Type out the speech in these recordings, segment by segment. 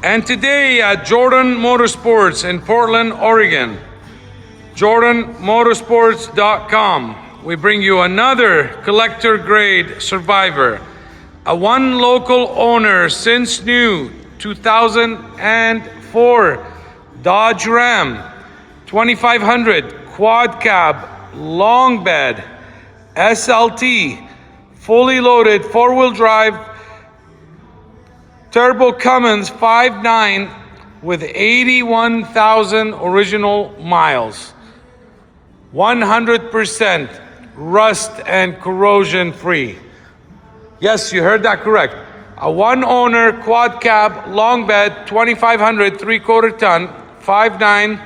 And today at Jordan Motorsports in Portland, Oregon, jordanmotorsports.com, we bring you another collector grade survivor, a one local owner since new 2004 Dodge Ram 2500 quad cab long bed SLT, fully loaded 4-wheel drive turbo Cummins 5.9 with 81,000 original miles, 100% rust and corrosion free. Yes, you heard that correct. A one owner quad cab long bed 2500 3/4 ton 5.9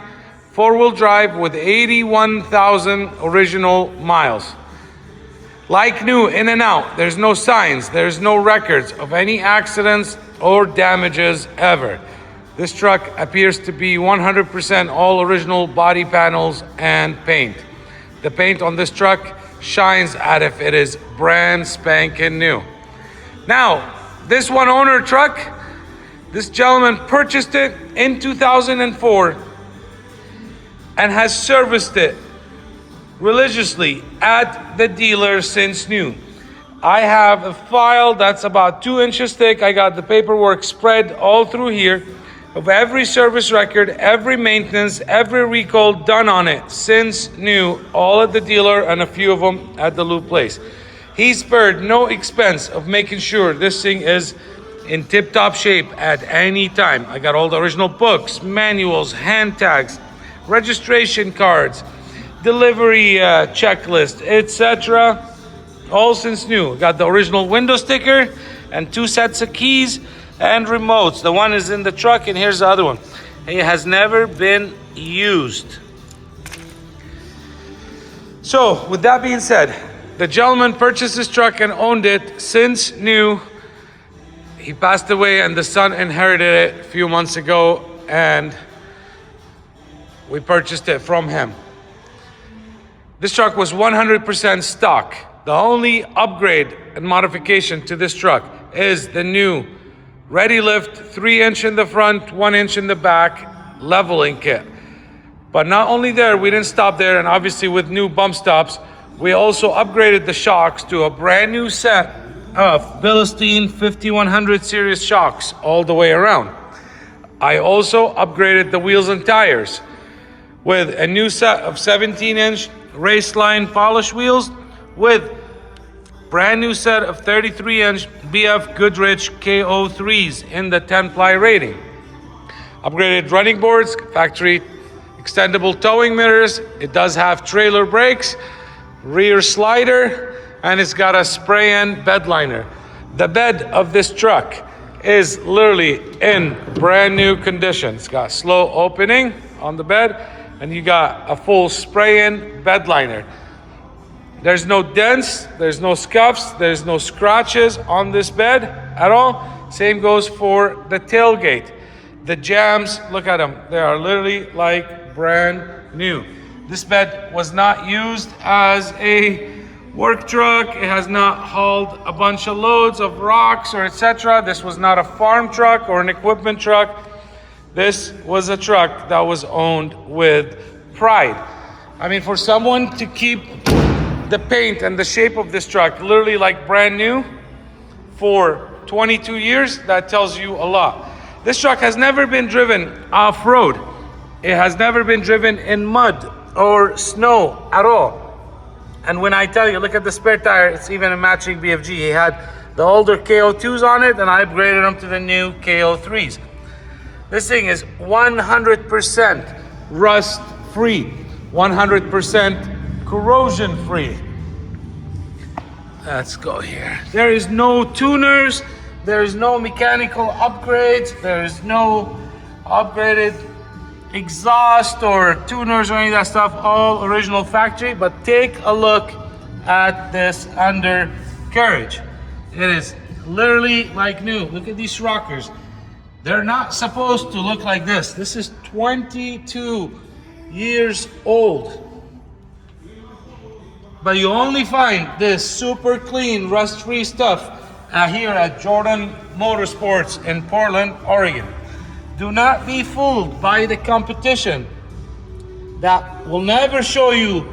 4-wheel drive with 81,000 original miles. Like new, in and out. There's no signs, there's no records of any accidents or damages ever. This truck appears to be 100% all original body panels and paint. The paint on this truck shines as if it is brand spanking new. Now, this one owner truck, this gentleman purchased it in 2004 and has serviced it religiously at the dealer since new. I have a file that's about 2 inches thick. I got the paperwork spread all through here of every service record, every maintenance, every recall done on it since new, all at the dealer and a few of them at the Loop place. He spared no expense of making sure this thing is in tip-top shape at any time. I got all the original books, manuals, hand tags, registration cards, delivery checklist, etc. All since new. Got the original window sticker and 2 sets of keys and remotes. The one is in the truck and here's the other one. It has never been used. So with that being said, the gentleman purchased this truck and owned it since new. He passed away and the son inherited it a few months ago and we purchased it from him. This truck was 100% stock. The only upgrade and modification to this truck is the new Ready Lift 3-inch in the front, 1 inch in the back leveling kit. But not only there, we didn't stop there, and obviously with new bump stops, we also upgraded the shocks to a brand new set of BILSTEIN 5100 series shocks all the way around. I also upgraded the wheels and tires with a new set of 17-inch RACELINE polish wheels with brand new set of 33-inch BF Goodrich KO3s in the 10-ply rating. Upgraded running boards, factory extendable towing mirrors. It does have trailer brakes, rear slider, and it's got a spray-in bed liner. The bed of this truck is literally in brand new condition. It's got slow opening on the bed, and you got a full spray-in bed liner. There's no dents, there's no scuffs, there's no scratches on this bed at all. Same goes for the tailgate. The jambs, look at them. They are literally like brand new. This bed was not used as a work truck. It has not hauled a bunch of loads of rocks or etc. This was not a farm truck or an equipment truck. This was a truck that was owned with pride. I mean, for someone to keep the paint and the shape of this truck literally like brand new for 22 years, that tells you a lot. This truck has never been driven off-road. It has never been driven in mud or snow at all. And when I tell you, look at the spare tire, it's even a matching BFG. He had the older KO2s on it and I upgraded them to the new KO3s. This thing is 100% rust free, 100% corrosion free. Let's go here. There is no tuners, there is no mechanical upgrades, there is no upgraded exhaust or tuners or any of that stuff, all original factory. But take a look at this undercarriage. It is literally like new. Look at these rockers. They're not supposed to look like this. This is 22 years old. But you only find this super clean, rust-free stuff here at Jordan Motorsports in Portland, Oregon. Do not be fooled by the competition that will never show you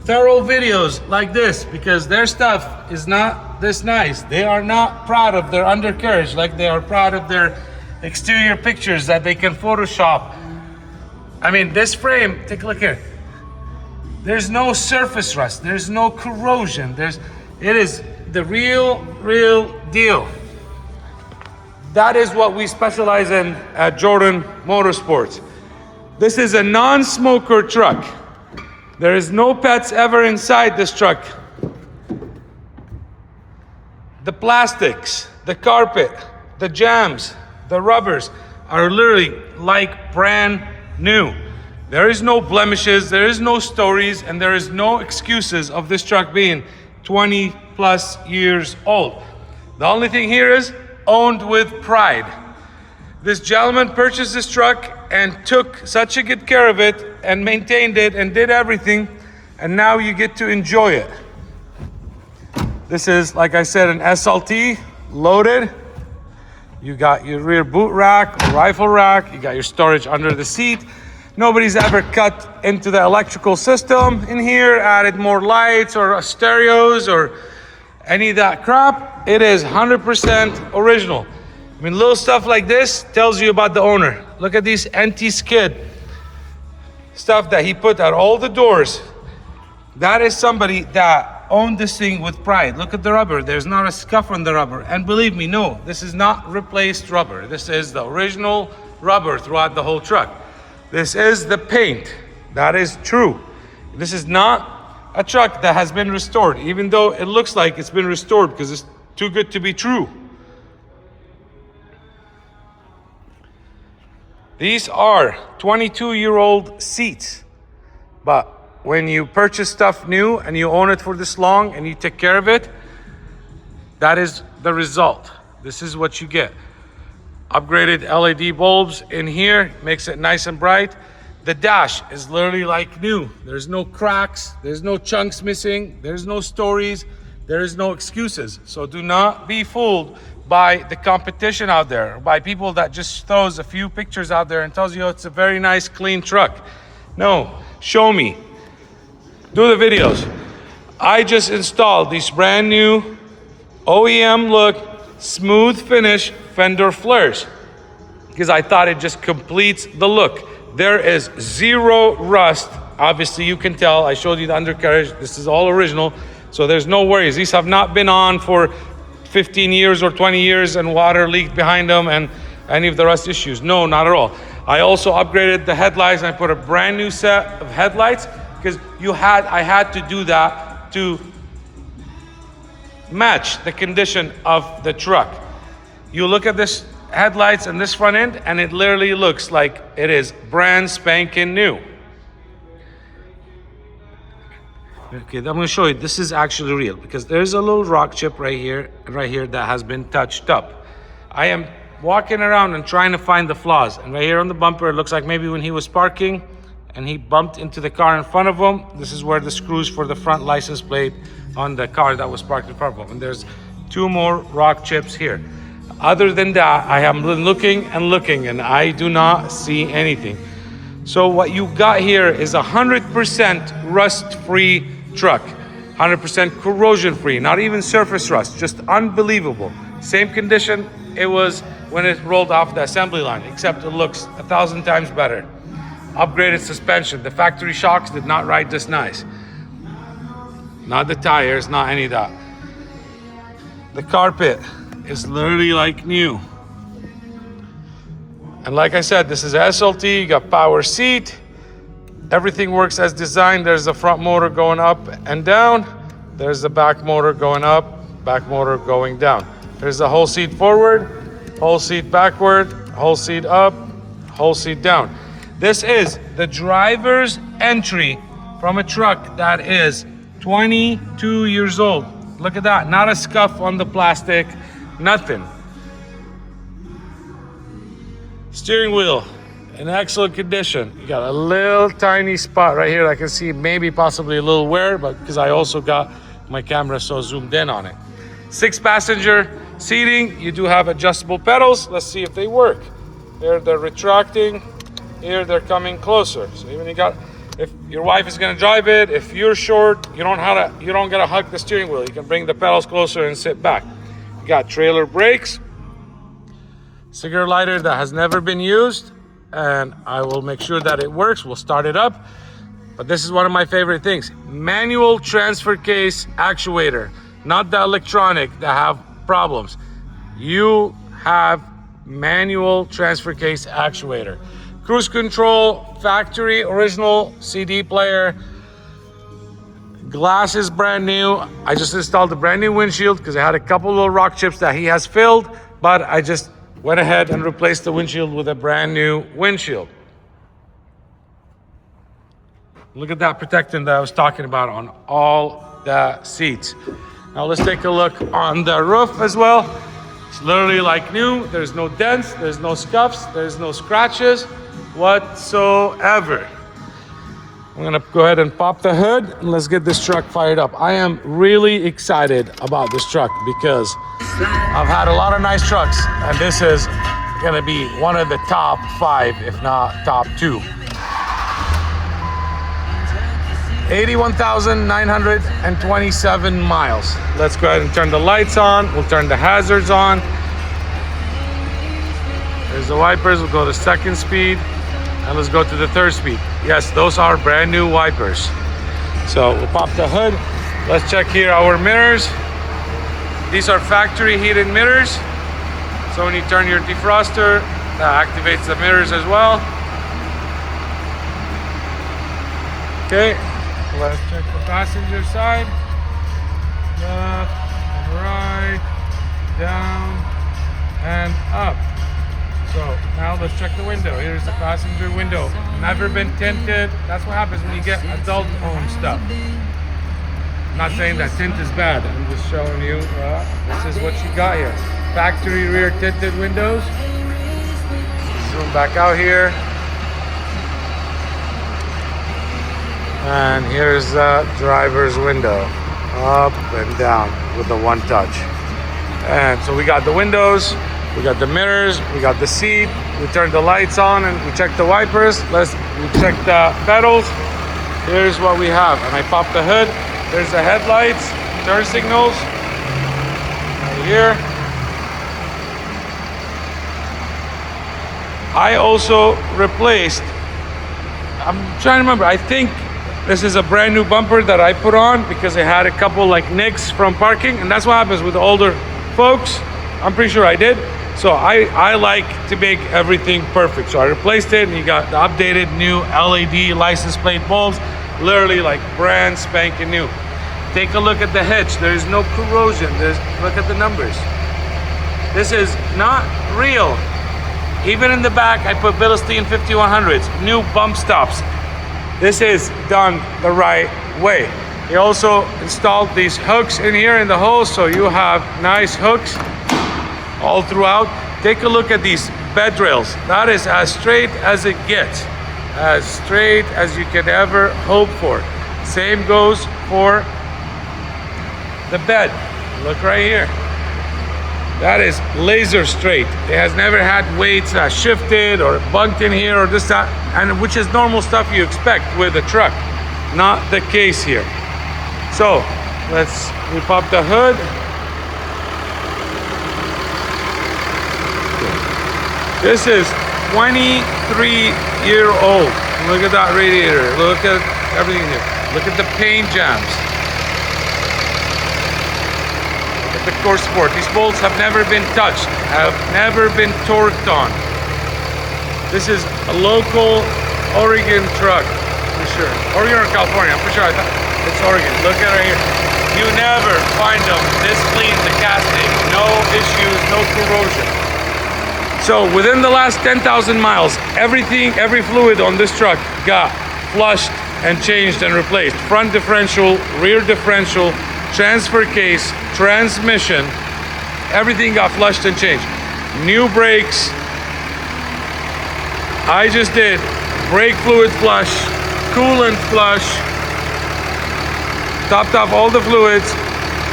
thorough videos like this, because their stuff is not this nice. They are not proud of their undercarriage like they are proud of their exterior pictures that they can Photoshop. I mean, this frame, take a look here. There's no surface rust, there's no corrosion. It is the real deal. That is what we specialize in at Jordan Motorsports. This is a non-smoker truck. There is no pets ever inside this truck. The plastics, the carpet, the jams, the rubbers are literally like brand new. There is no blemishes, there is no stories, and there is no excuses of this truck being 20 plus years old. The only thing here is owned with pride. This gentleman purchased this truck and took such a good care of it and maintained it and did everything, and now you get to enjoy it. This is, like I said, an SLT loaded. You got your rear boot rack, rifle rack, you got your storage under the seat. Nobody's ever cut into the electrical system in here, added more lights or stereos or any of that crap. It is 100% original. I mean, little stuff like this tells you about the owner. Look at these anti-skid stuff that he put at all the doors. That is somebody that owned this thing with pride. Look at the rubber. There's not a scuff on the rubber. And believe me, no, this is not replaced rubber. This is the original rubber throughout the whole truck. This is the paint. That is true. This is not a truck that has been restored, even though it looks like it's been restored because it's too good to be true. These are 22-year-old seats, but when you purchase stuff new and you own it for this long and you take care of it, that is the result. This is what you get. Upgraded LED bulbs in here, makes it nice and bright. The dash is literally like new. There's no cracks, there's no chunks missing, there's no stories, there is no excuses. So do not be fooled by the competition out there, by people that just throws a few pictures out there and tells you it's a very nice, clean truck. No, show me. Do the videos. I just installed these brand new OEM look, smooth finish fender flares because I thought it just completes the look. There is zero rust. Obviously, you can tell. I showed you the undercarriage. This is all original, so there's no worries. These have not been on for 15 years or 20 years and water leaked behind them and any of the rust issues. No, not at all. I also upgraded the headlights and I put a brand new set of headlights because I had to do that to match the condition of the truck. You look at this headlights and this front end and it literally looks like it is brand spanking new. Okay, I'm going to show you. This is actually real because there's a little rock chip right here that has been touched up. I am walking around and trying to find the flaws, and right here on the bumper it looks like maybe when he was parking and he bumped into the car in front of him. This is where the screws for the front license plate on the car that was parked in front of him, and there's two more rock chips here. Other than that, I have been looking and I do not see anything. So what you got here is 100% rust-free truck, 100% corrosion-free, not even surface rust, just unbelievable. Same condition it was when it rolled off the assembly line, except it looks 1,000 times better. Upgraded suspension. The factory shocks did not ride this nice. Not the tires, not any of that. The carpet is literally like new. And like I said, this is SLT, you got power seat. Everything works as designed. There's the front motor going up and down. There's the back motor going up, back motor going down. There's the whole seat forward, whole seat backward, whole seat up, whole seat down. This is the driver's entry from a truck that is 22 years old. Look at that, not a scuff on the plastic, nothing. Steering wheel in excellent condition. You got a little tiny spot right here. I can see maybe possibly a little wear, but because I also got my camera so zoomed in on it. 6-passenger seating. You do have adjustable pedals. Let's see if they work. Here they're retracting. Here they're coming closer. So even if your wife is gonna drive it, if you're short, you don't gotta hug the steering wheel. You can bring the pedals closer and sit back. You got trailer brakes, cigarette lighter that has never been used, and I will make sure that it works. We'll start it up. But this is one of my favorite things. Manual transfer case actuator, not the electronic that have problems. You have manual transfer case actuator. Cruise control, factory original CD player. Glass is brand new. I just installed a brand new windshield because I had a couple little rock chips that he has filled, but I just went ahead and replaced the windshield with a brand new windshield. Look at that protectant that I was talking about on all the seats. Now let's take a look on the roof as well. It's literally like new. There's no dents, there's no scuffs, there's no scratches whatsoever. I'm gonna go ahead and pop the hood and let's get this truck fired up. I am really excited about this truck because I've had a lot of nice trucks and this is gonna be one of the top 5, if not top 2. 81,927 miles. Let's go ahead and turn the lights on. We'll turn the hazards on. There's the wipers. We'll go to 2nd speed. And let's go to the 3rd speed. Yes, those are brand new wipers. So we'll pop the hood. Let's check here our mirrors. These are factory heated mirrors. So when you turn your defroster, that activates the mirrors as well. Okay. Let's check the passenger side. Left, right, down, and up. So now let's check the window. Here's the passenger window. Never been tinted. That's what happens when you get adult-owned stuff. I'm not saying that tint is bad. I'm just showing you this is what you got here. Factory rear tinted windows. Zoom back out here. And here's the driver's window, up and down with the one touch. And so we got the windows, we got the mirrors, we got the seat, we turned the lights on and we checked the wipers. We check the pedals. Here's what we have. And I pop the hood. There's the headlights, turn signals, right here. I also replaced, I'm trying to remember, I think this is a brand new bumper that I put on because I had a couple like nicks from parking, and that's what happens with the older folks. I'm pretty sure I did. So I like to make everything perfect. So I replaced it and you got the updated new LED license plate bulbs, literally like brand spanking new. Take a look at the hitch. There's no corrosion. Look at the numbers. This is not real. Even in the back, I put BILSTEIN 5100s, new bump stops. This is done the right way. He also installed these hooks in here in the hole, so you have nice hooks all throughout. Take a look at these bed rails. That is as straight as it gets, as straight as you can ever hope for. Same goes for the bed. Look right here. That is laser straight. It has never had weights that shifted or bunked in here or this, that, and which is normal stuff you expect with a truck. Not the case here. So we pop the hood. This is 23-year-old. Look at that radiator. Look at everything here. Look at the paint jams. The core sport. These bolts have never been touched, have never been torqued on. This is a local Oregon truck, for sure. Oregon or California, I'm pretty sure it's Oregon. Look at it right here. You never find them this clean, the casting. No issues, no corrosion. So within the last 10,000 miles, every fluid on this truck got flushed and changed and replaced. Front differential, rear differential, transfer case, transmission, everything got flushed and changed. New brakes. I just did brake fluid flush, coolant flush, topped off all the fluids.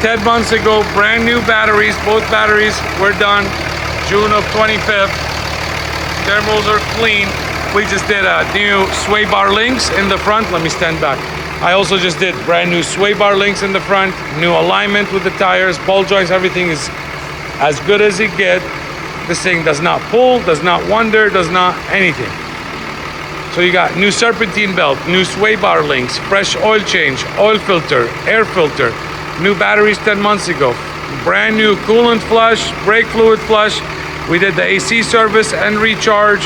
10 months ago, brand new batteries. Both batteries were done June of 25th. Thermals are clean. We just did new sway bar links in the front. Let me stand back. I also just did brand new sway bar links in the front, new alignment with the tires, ball joints, everything is as good as it gets. This thing does not pull, does not wander, does not anything. So you got new serpentine belt, new sway bar links, fresh oil change, oil filter, air filter, new batteries 10 months ago, brand new coolant flush, brake fluid flush. We did the AC service and recharge,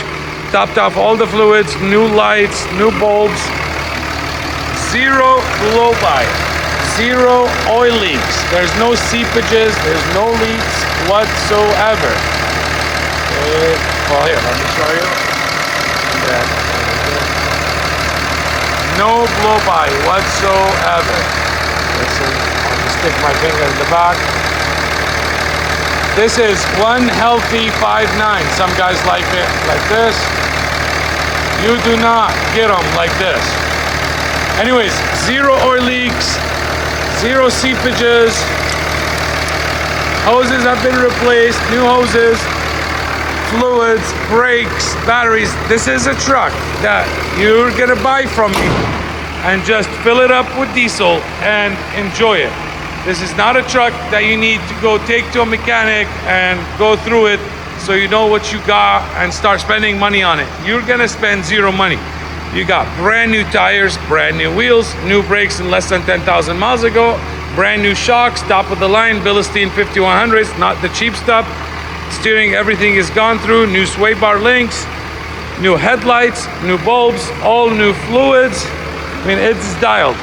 topped off all the fluids, new lights, new bulbs, zero blow by, zero oil leaks. There's no seepages, there's no leaks whatsoever. Well, here, let me show you. No blow by whatsoever. Listen, I'll just stick my finger in the back. This is one healthy 5.9. Some guys like it like this. You do not get them like this. Anyways, zero oil leaks, zero seepages. Hoses have been replaced, new hoses, fluids, brakes, batteries. This is a truck that you're gonna buy from me and just fill it up with diesel and enjoy it. This is not a truck that you need to go take to a mechanic and go through it so you know what you got and start spending money on it. You're gonna spend zero money. You got brand new tires, brand new wheels, new brakes in less than 10,000 miles ago, brand new shocks, top of the line, BILSTEIN 5100s, not the cheap stuff. Steering, everything is gone through, new sway bar links, new headlights, new bulbs, all new fluids. I mean, it's dialed.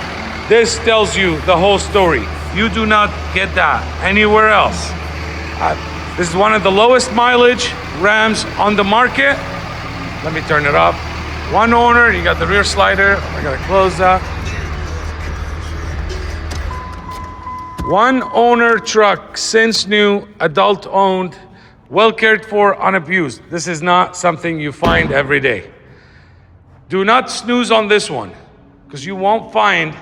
This tells you the whole story. You do not get that anywhere else. This is one of the lowest mileage Rams on the market. Let me turn it off. One owner, you got the rear slider. I gotta close that. One owner truck, since new, adult owned, well cared for, unabused. This is not something you find every day. Do not snooze on this one, because you won't find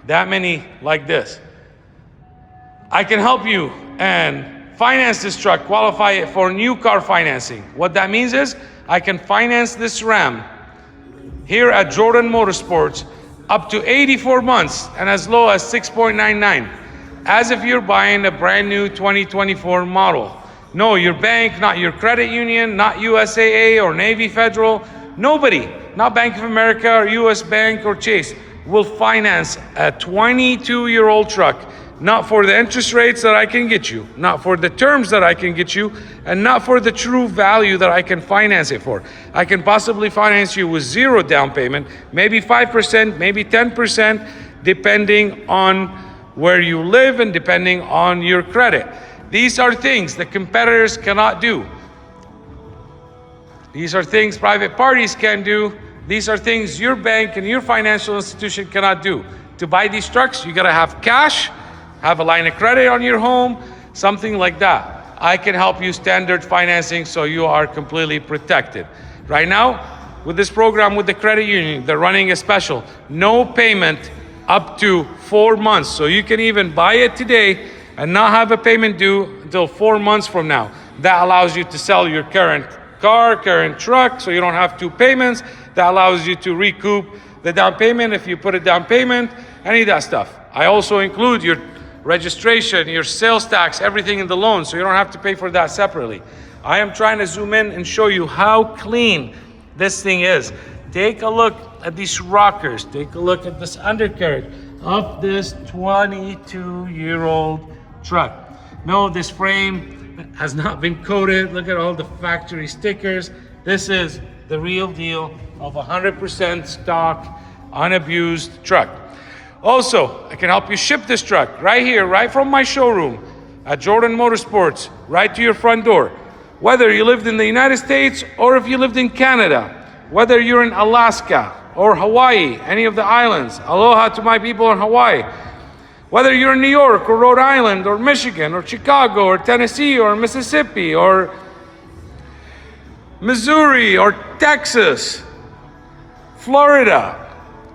that many like this. I can help you and finance this truck, qualify it for new car financing. What that means is I can finance this Ram here at Jordan Motorsports up to 84 months and as low as 6.99, as if you're buying a brand new 2024 model. No, your bank, not your credit union, not USAA or Navy Federal, nobody, not Bank of America or US Bank or Chase, will finance a 22-year-old truck, not for the interest rates that I can get you, not for the terms that I can get you, and not for the true value that I can finance it for. I can possibly finance you with zero down payment, maybe 5%, maybe 10%, depending on where you live and depending on your credit. These are things the competitors cannot do. These are things private parties can do. These are things your bank and your financial institution cannot do. To buy these trucks, you gotta have cash, have a line of credit on your home, something like that. I can help you standard financing so you are completely protected. Right now, with this program with the credit union, they're running a special. No payment up to 4 months. So you can even buy it today and not have a payment due until 4 months from now. That allows you to sell your current car, current truck, so you don't have 2 payments. That allows you to recoup the down payment if you put a down payment, any of that stuff. I also include your registration, your sales tax, everything in the loan, so you don't have to pay for that separately. I am trying to zoom in and show you how clean this thing is. Take a look at these rockers. Take a look at this undercarriage of this 22-year-old truck. No, this frame has not been coated. Look at all the factory stickers. This is the real deal of 100% stock, unabused truck. Also, I can help you ship this truck right here, right from my showroom at Jordan Motorsports, right to your front door. Whether you lived in the United States or if you lived in Canada, whether you're in Alaska or Hawaii, any of the islands, aloha to my people in Hawaii. Whether you're in New York or Rhode Island or Michigan or Chicago or Tennessee or Mississippi or Missouri or Texas, Florida,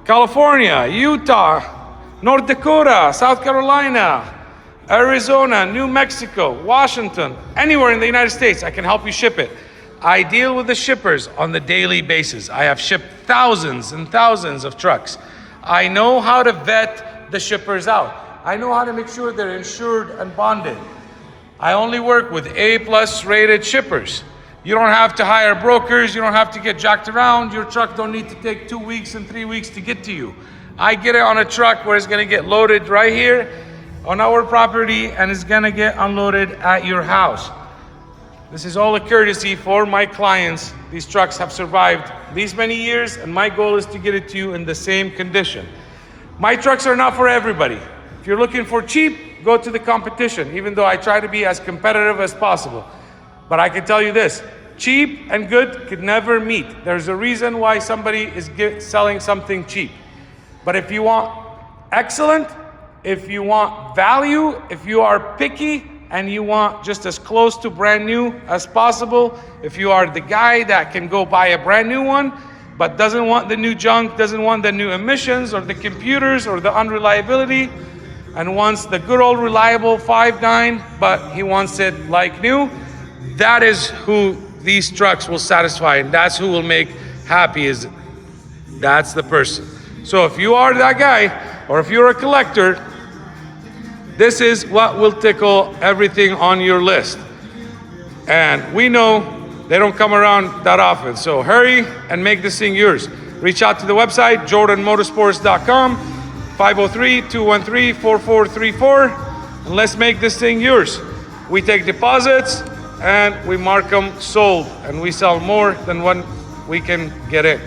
California, Utah, North Dakota, South Carolina, Arizona, New Mexico, Washington, anywhere in the United States, I can help you ship it. I deal with the shippers on the daily basis. I have shipped thousands and thousands of trucks. I know how to vet the shippers out. I know how to make sure they're insured and bonded. I only work with A+ rated shippers. You don't have to hire brokers. You don't have to get jacked around. Your truck don't need to take 2 weeks and 3 weeks to get to you. I get it on a truck where it's gonna get loaded right here on our property and it's gonna get unloaded at your house. This is all a courtesy for my clients. These trucks have survived these many years and my goal is to get it to you in the same condition. My trucks are not for everybody. If you're looking for cheap, go to the competition, even though I try to be as competitive as possible. But I can tell you this, cheap and good could never meet. There's a reason why somebody is selling something cheap. But if you want excellent, if you want value, if you are picky, and you want just as close to brand new as possible, if you are the guy that can go buy a brand new one, but doesn't want the new junk, doesn't want the new emissions or the computers or the unreliability, and wants the good old reliable 5.9, but he wants it like new, that is who these trucks will satisfy, and that's who will make happy, that's the person. So if you are that guy, or if you're a collector, this is what will tickle everything on your list. And we know they don't come around that often. So hurry and make this thing yours. Reach out to the website, jordanmotorsports.com, 503-213-4434, and let's make this thing yours. We take deposits and we mark them sold, and we sell more than what we can get in.